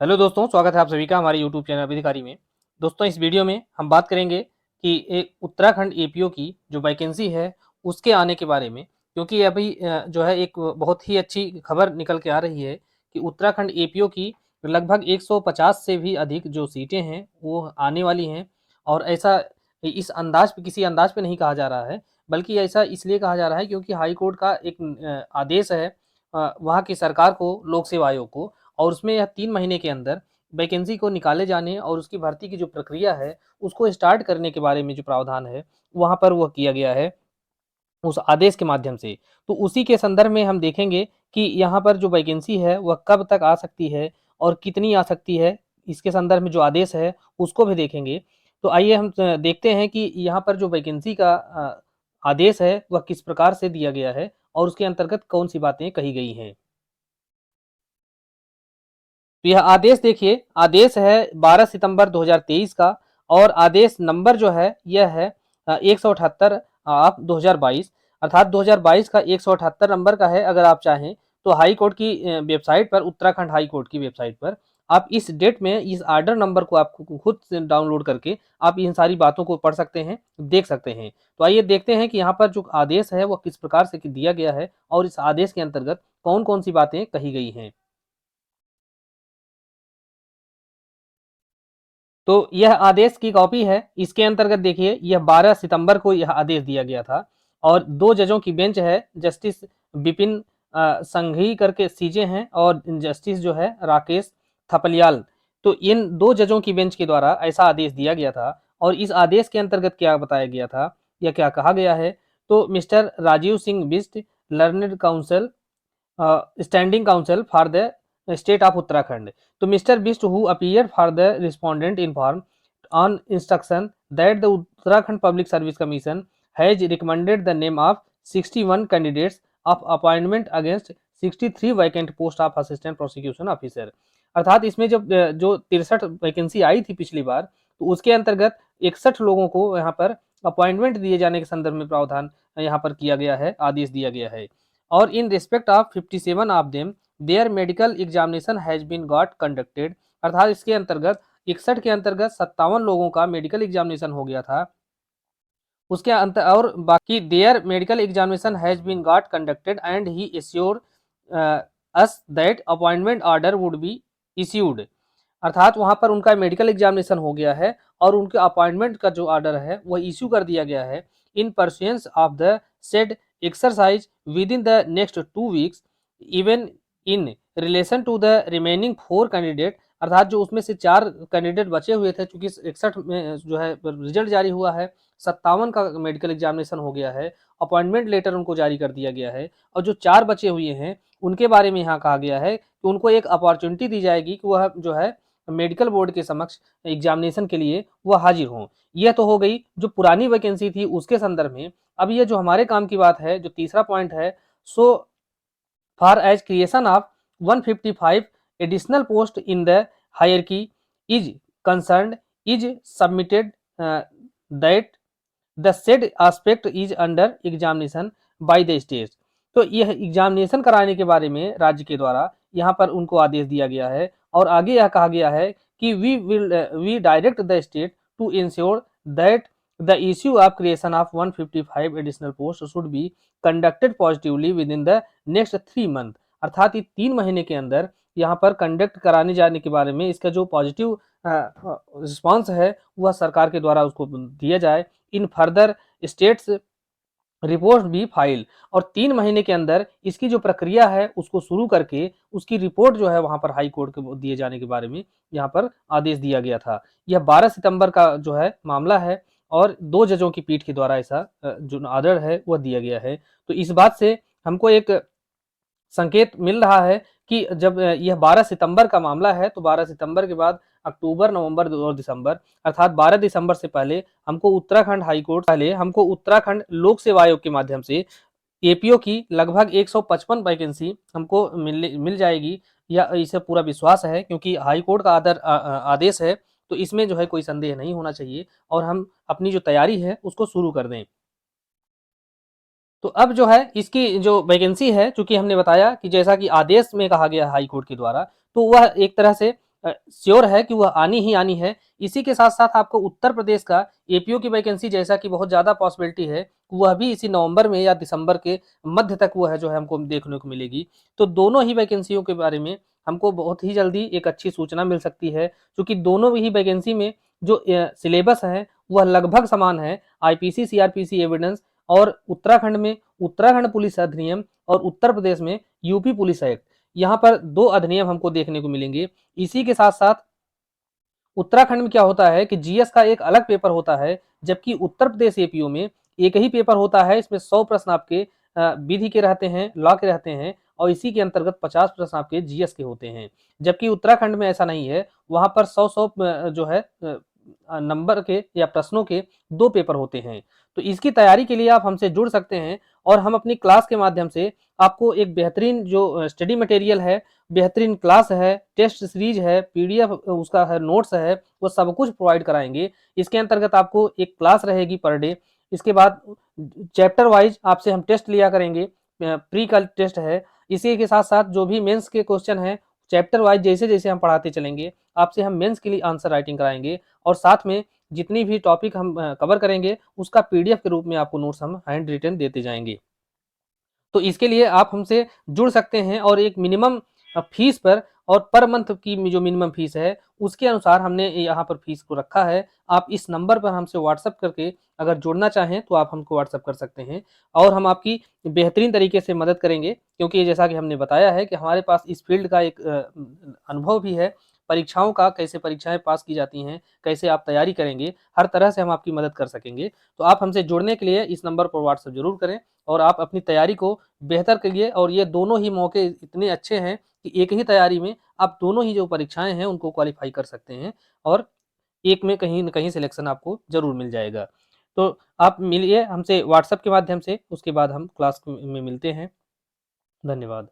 Hello दोस्तों, स्वागत है आप सभी का हमारे यूट्यूब चैनल अधिकारी में। दोस्तों, इस वीडियो में हम बात करेंगे कि एक उत्तराखंड एपीओ की जो वैकेंसी है उसके आने के बारे में, क्योंकि अभी जो है एक बहुत ही अच्छी खबर निकल के आ रही है कि उत्तराखंड एपीओ की लगभग 150 से भी अधिक जो सीटें हैं वो आने वाली हैं। और ऐसा इस अंदाज पे, किसी अंदाज पे नहीं कहा जा रहा है, बल्कि ऐसा इसलिए कहा जा रहा है क्योंकि हाई कोर्ट का एक आदेश है वहाँ की सरकार को, लोक सेवा आयोग को। और उसमें यह 3 महीने के अंदर वैकेंसी को निकाले जाने और उसकी भर्ती की जो प्रक्रिया है, उसको स्टार्ट करने के बारे में जो प्रावधान है, वहाँ पर वह किया गया है उस आदेश के माध्यम से। तो उसी के संदर्भ में हम देखेंगे कि यहाँ पर जो वैकेंसी है, वह कब तक आ सकती है और कितनी आ सकती है। इसके संदर्भ में जो आदेश है, उसको भी देखेंगे। तो आइए हम देखते हैं कि यहाँ पर जो वैकेंसी का आदेश है, वह किस प्रकार से दिया गया है और उसके अंतर्गत कौन-सी बातें कही गई हैं। तो यह आदेश देखिए, आदेश है 12 सितंबर 2023 का और आदेश नंबर जो है यह है 178 आप 2022, अर्थात 2022 का 178 नंबर का है। अगर आप चाहें तो हाई कोर्ट की वेबसाइट पर, उत्तराखंड हाई कोर्ट की वेबसाइट पर आप इस डेट में इस आर्डर नंबर को आप खुद से डाउनलोड करके आप इन सारी बातों को पढ़ सकते हैं, देख सकते हैं। तो आइए देखते हैं कि यहाँ पर जो आदेश है वो किस प्रकार से दिया गया है और इस आदेश के अंतर्गत कौन कौन सी बातें कही गई हैं। तो यह आदेश की कॉपी है। इसके अंतर्गत देखिए, यह 12 सितंबर को यह आदेश दिया गया था और 2 जजों की बेंच है। जस्टिस विपिन संघी करके सीजे हैं और जस्टिस जो है राकेश थपलियाल। तो इन 2 जजों की बेंच के द्वारा ऐसा आदेश दिया गया था। और इस आदेश के अंतर्गत क्या बताया गया था या क्या कहा गया है, तो mister Rajiv Singh Bisht, learned counsel, standing counsel for the state of Uttarakhand. So Mr. Bist, who appeared for the respondent, informed on instruction that the Uttarakhand Public Service Commission has recommended the name of 61 candidates of appointment against 63 vacant post of assistant prosecution officer। अर्थात इसमें जब जो 63 vacancy आई थी पिछली बार, तो उसके अंतर्गत 61 लोगों को यहाँ पर अपॉइंटमेंट दिए जाने के संदर्भ में प्रावधान यहाँ पर किया गया है, आदेश दिया गया है। और in respect of 57 of them their medical examination has been got conducted. अर्थात इसके अंतर्गत 61 के अंतर्गत 57 लोगों का मेडिकल एग्जामिनेशन हो गया था। उसके अंत और बाकी their medical examination has been got conducted and he assure us that appointment order would be issued. अर्थात वहां पर उनका मेडिकल एग्जामिनेशन हो गया है और उनके अपॉइंटमेंट का जो ऑर्डर है वह इश्यू कर दिया गया है इन pursuance of the said exercise within the next 2 weeks, even in relation to the remaining 4 candidate. अर्थात जो उसमें से 4 कैंडिडेट बचे हुए थे, चूंकि 61 में जो है रिजल्ट जारी हुआ है, 57 का मेडिकल एग्जामिनेशन हो गया है, अपॉइंटमेंट लेटर उनको जारी कर दिया गया है और जो 4 बचे हुए हैं उनके बारे में यहाँ कहा गया है कि उनको एक अपॉर्चुनिटी दी जाएगी कि वह जो है मेडिकल बोर्ड के समक्ष एग्जामिनेशन के लिए वह हाजिर हों। यह तो हो गई जो पुरानी वैकेंसी थी उसके संदर्भ में। अब ये जो हमारे काम की बात है, जो तीसरा पॉइंट है, so far as creation of 155 additional post in the hierarchy is concern is submitted that the said aspect is under examination by the state. तो यह एग्जामिनेशन कराने के बारे में राज्य के द्वारा यहाँ पर उनको आदेश दिया गया है और आगे यह कहा गया है कि we direct the state to ensure that the issue of creation of 155 additional posts should be conducted positively within the next 3 month। अर्थात ये 3 महीने के अंदर यहाँ पर कंडक्ट कराने जाने के बारे में इसका जो पॉजिटिव रिस्पांस है वह सरकार के द्वारा उसको दिया जाए। इन फर्दर स्टेट्स रिपोर्ट भी फाइल, और 3 महीने के अंदर इसकी जो प्रक्रिया है उसको शुरू करके उसकी रिपोर्ट जो है वहां पर हाई कोर्ट को दिए जाने के बारे में यहाँ पर आदेश दिया गया था। यह 12 सितंबर का जो है मामला है और 2 जजों की पीठ के द्वारा ऐसा जो ऑर्डर है वह दिया गया है। तो इस बात से हमको एक संकेत मिल रहा है कि जब यह 12 सितंबर का मामला है, तो 12 सितंबर के बाद अक्टूबर, नवंबर और दिसंबर, अर्थात 12 दिसंबर से पहले हमको उत्तराखंड लोक सेवा आयोग के माध्यम से एपीओ की लगभग 155 वैकेंसी हमको मिल जाएगी। या इसे पूरा विश्वास है, क्योंकि हाई कोर्ट का आदेश है, तो इसमें जो है कोई संदेह नहीं होना चाहिए और हम अपनी जो तैयारी है उसको शुरू कर दें। तो अब जो है इसकी जो वैकेंसी है, चूंकि हमने बताया कि जैसा कि आदेश में कहा गया हाई कोर्ट के द्वारा, तो वह एक तरह से श्योर है कि वह आनी ही आनी है। इसी के साथ-साथ आपको उत्तर प्रदेश का एपीओ की वैकेंसी जैसा कि बहुत ज़्यादा पॉसिबिलिटी है, वह भी इसी नवंबर में या दिसंबर के मध्य तक वह जो है हमको देखने को मिलेगी। तो दोनों ही वैकेंसियों के बारे में हमको बहुत ही जल्दी एक अच्छी सूचना मिल सकती है, क्योंकि दोनों ही वैकेंसी में जो सिलेबस है वह लगभग समान है। आईपीसी, सीआरपीसी एविडेंस और उत्तराखंड में उत्तराखंड पुलिस अधिनियम और उत्तर प्रदेश में यूपी पुलिस एक्ट, यहाँ पर 2 अधिनियम हमको देखने को मिलेंगे। इसी के साथ-साथ उत्तराखंड में क्या होता है कि जीएस का एक अलग पेपर होता है, जबकि उत्तर प्रदेश एपीओ में एक ही पेपर होता है। इसमें 100 प्रश्न आपके विधि के रहते हैं, लॉ के रहते हैं और इसी के अंतर्गत 50 प्रश्न आपके जीएस के होते हैं। जबकि उत्तराखंड में ऐसा नहीं है, वहाँ पर 100-100 जो है नंबर के या प्रश्नों के 2 पेपर होते हैं। तो इसकी तैयारी के लिए आप हमसे जुड़ सकते हैं और हम अपनी क्लास के माध्यम से आपको एक बेहतरीन जो स्टडी मटेरियल है, बेहतरीन क्लास है, टेस्ट सीरीज है, पीडीएफ उसका है, नोट्स है, वो सब कुछ प्रोवाइड कराएँगे। इसके अंतर्गत आपको एक क्लास रहेगी पर डे। इसके बाद चैप्टर वाइज़ आपसे हम टेस्ट लिया करेंगे, प्री का टेस्ट है। इसी के साथ-साथ जो भी मेंस के क्वेश्चन हैं, चैप्टर वाइज़ जैसे-जैसे हम पढ़ाते चलेंगे, आपसे हम मेंस के लिए आंसर राइटिंग कराएँगे और साथ में जितनी भी टॉपिक हम कवर करेंगे, उसका पीडीएफ के रूप में आपको नोट्स हम हैंड रिटन देते जाएँगे। तो इसके लिए आप हमसे जुड़ सकते हैं और एक मिनिमम फीस पर और पर मंथ की जो मिनिमम फीस है, उसके अनुसार हमने यहाँ पर फीस को रखा है। आप इस नंबर पर हमसे व्हाट्सएप करके अगर जुड़ना चाहें, तो आप हमको व्हाट्सएप कर सकते हैं और हम आपकी बेहतरीन तरीके से मदद करेंगे, क्योंकि जैसा कि हमने बताया है कि हमारे पास इस फील्ड का एक अनुभव भी है। परीक्षाओं का, कैसे परीक्षाएँ पास की जाती हैं, कैसे आप तैयारी करेंगे, हर तरह से हम आपकी मदद कर सकेंगे। तो आप हमसे जुड़ने के लिए इस नंबर पर व्हाट्सएप ज़रूर करें और आप अपनी तैयारी को बेहतर करिए और ये दोनों ही मौके इतने अच्छे हैं कि एक ही तैयारी में आप दोनों ही जो परीक्षाएँ हैं उनको क्वालीफाई कर सकते हैं और एक में कहीं न कहीं सिलेक्शन आपको ज़रूर मिल जाएगा। तो आप मिलिए हमसे व्हाट्सएप के माध्यम से, उसके बाद हम क्लास में मिलते हैं। धन्यवाद।